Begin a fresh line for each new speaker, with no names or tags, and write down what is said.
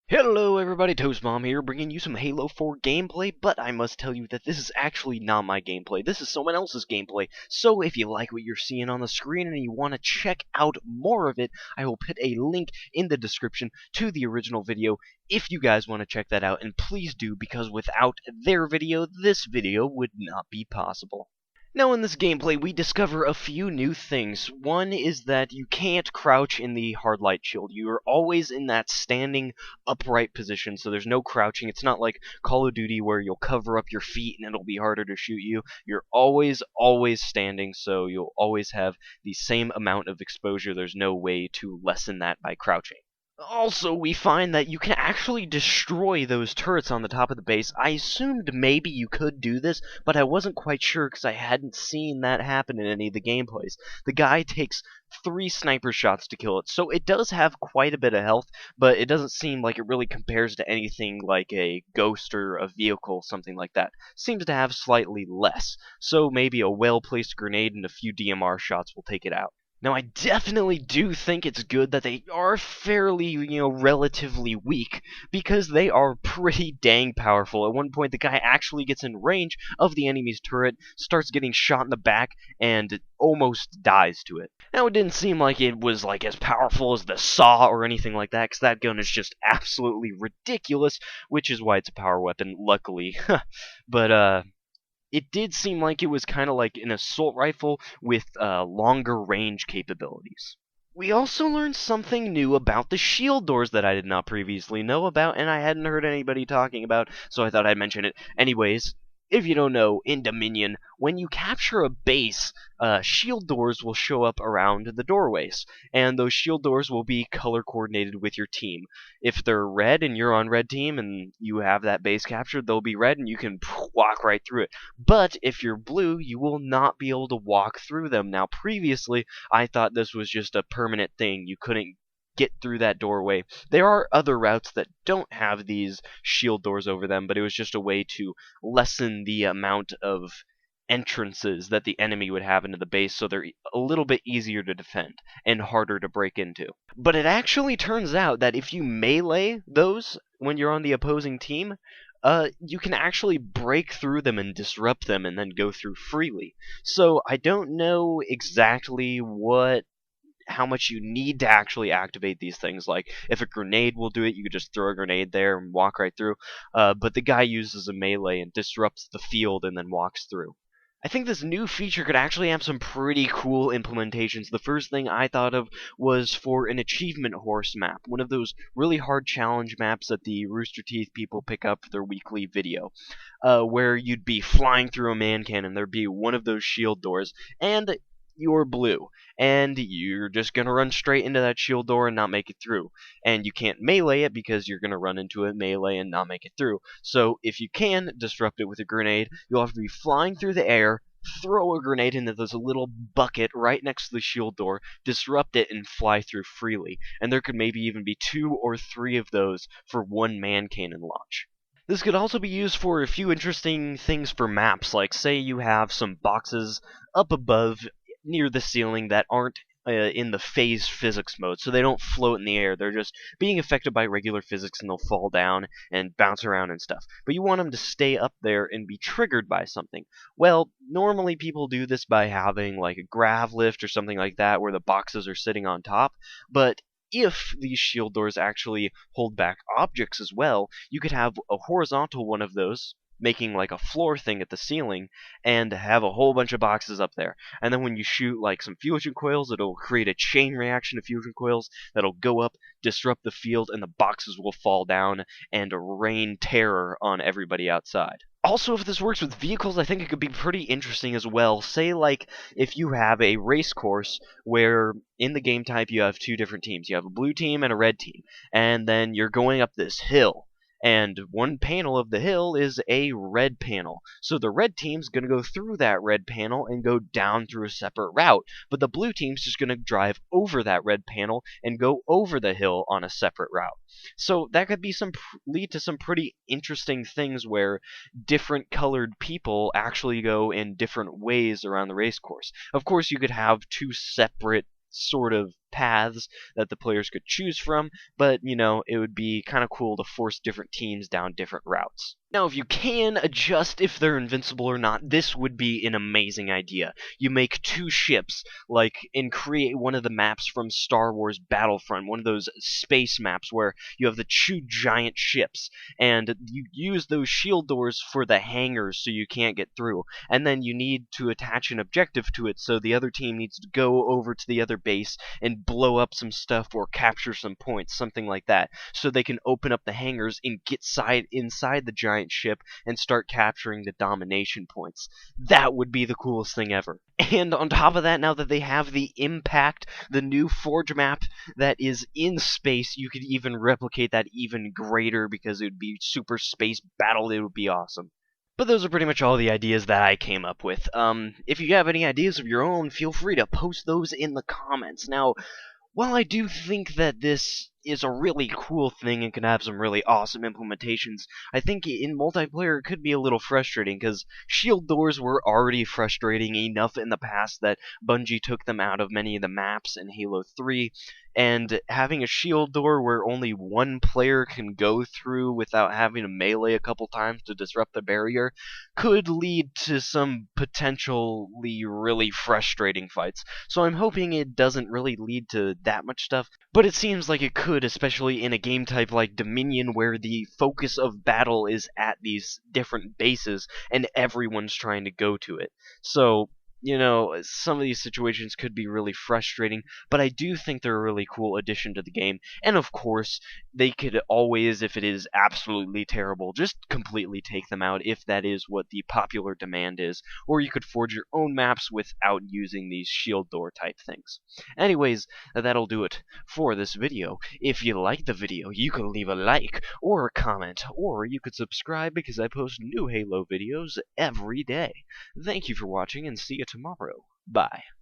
Hello everybody, ToastMom here, bringing you some Halo 4 gameplay, but I must tell you that this is actually not my gameplay. This is someone else's gameplay. So if you like what you're seeing on the screen and you want to check out more of it, I will put a link in the description to the original video if you guys want to check that out, and please do, because without their video, this video would not be possible. Now in this gameplay, we discover a few new things. One is that you can't crouch in the hard light shield. You're always in that standing upright position, so there's no crouching. It's not like Call of Duty where you'll cover up your feet and it'll be harder to shoot you. You're always standing, so you'll always have the same amount of exposure. There's no way to lessen that by crouching. Also, we find that you can actually destroy those turrets on the top of the base. I assumed maybe you could do this, but I wasn't quite sure because I hadn't seen that happen in any of the gameplays. The guy takes 3 sniper shots to kill it, so it does have quite a bit of health, but it doesn't seem like it really compares to anything like a ghost or a vehicle, something like that. Seems to have slightly less, so maybe a well-placed grenade and a few DMR shots will take it out. Now, I definitely do think it's good that they are fairly, relatively weak, because they are pretty dang powerful. At one point, the guy actually gets in range of the enemy's turret, starts getting shot in the back, and almost dies to it. Now, it didn't seem like it was like as powerful as the Saw or anything like that, because that gun is just absolutely ridiculous, which is why it's a power weapon, luckily. But, it did seem like it was kind of like an assault rifle with longer range capabilities. We also learned something new about the shield doors that I did not previously know about, and I hadn't heard anybody talking about, so I thought I'd mention it. Anyways, if you don't know, in Dominion, when you capture a base, shield doors will show up around the doorways, and those shield doors will be color coordinated with your team. If they're red and you're on red team and you have that base captured, they'll be red and you can walk right through it. But if you're blue, you will not be able to walk through them. Now, previously, I thought this was just a permanent thing. You couldn't get through that doorway. There are other routes that don't have these shield doors over them, but it was just a way to lessen the amount of entrances that the enemy would have into the base, so they're a little bit easier to defend and harder to break into. But it actually turns out that if you melee those when you're on the opposing team, you can actually break through them and disrupt them and then go through freely. So I don't know exactly how much you need to actually activate these things. Like, if a grenade will do it, you could just throw a grenade there and walk right through. But the guy uses a melee and disrupts the field and then walks through. I think this new feature could actually have some pretty cool implementations. The first thing I thought of was for an achievement horse map, one of those really hard challenge maps that the Rooster Teeth people pick up for their weekly video, where you'd be flying through a man cannon. There'd be one of those shield doors, and you're blue, and you're just gonna run straight into that shield door and not make it through. And you can't melee it because you're gonna run into a melee and not make it through. So if you can disrupt it with a grenade, you'll have to be flying through the air, throw a grenade into this little bucket right next to the shield door, disrupt it, and fly through freely. And there could maybe even be 2 or 3 of those for one man cannon launch. This could also be used for a few interesting things for maps, like say you have some boxes up above near the ceiling that aren't in the phase physics mode, so they don't float in the air. They're just being affected by regular physics and they'll fall down and bounce around and stuff. But you want them to stay up there and be triggered by something. Well, normally people do this by having like a grav lift or something like that where the boxes are sitting on top, but if these shield doors actually hold back objects as well, you could have a horizontal one of those, making like a floor thing at the ceiling, and have a whole bunch of boxes up there. And then when you shoot like some fusion coils, it'll create a chain reaction of fusion coils that'll go up, disrupt the field, and the boxes will fall down and rain terror on everybody outside. Also, if this works with vehicles, I think it could be pretty interesting as well. Say, like, if you have a race course where in the game type you have 2 different teams. You have a blue team and a red team. And then you're going up this hill. And one panel of the hill is a red panel. So the red team's going to go through that red panel and go down through a separate route. But the blue team's just going to drive over that red panel and go over the hill on a separate route. So that could be lead to some pretty interesting things where different colored people actually go in different ways around the race course. Of course, you could have 2 separate sort of paths that the players could choose from, but, you know, it would be kind of cool to force different teams down different routes. Now, if you can adjust if they're invincible or not, this would be an amazing idea. You make two ships, and create one of the maps from Star Wars Battlefront, one of those space maps where you have the two giant ships, and you use those shield doors for the hangars so you can't get through, and then you need to attach an objective to it, so the other team needs to go over to the other base and blow up some stuff or capture some points, something like that, so they can open up the hangars and get inside the giant ship and start capturing the domination points. That would be the coolest thing ever. And on top of that, now that they have the Impact, the new Forge map that is in space, you could even replicate that even greater because it would be super space battle. It would be awesome. But those are pretty much all the ideas that I came up with. If you have any ideas of your own, feel free to post those in the comments. Now, while I do think that this is a really cool thing and can have some really awesome implementations, I think in multiplayer it could be a little frustrating, because shield doors were already frustrating enough in the past that Bungie took them out of many of the maps in Halo 3, and having a shield door where only one player can go through without having to melee a couple times to disrupt the barrier could lead to some potentially really frustrating fights. So I'm hoping it doesn't really lead to that much stuff, but it seems like it could, especially in a game type like Dominion, where the focus of battle is at these different bases and everyone's trying to go to it. So, you know, some of these situations could be really frustrating, but I do think they're a really cool addition to the game. And of course, they could always, if it is absolutely terrible, just completely take them out if that is what the popular demand is, or you could forge your own maps without using these shield door type things. Anyways, that'll do it for this video. If you liked the video, you can leave a like or a comment, or you could subscribe because I post new Halo videos every day. Thank you for watching, and see you tomorrow. Bye.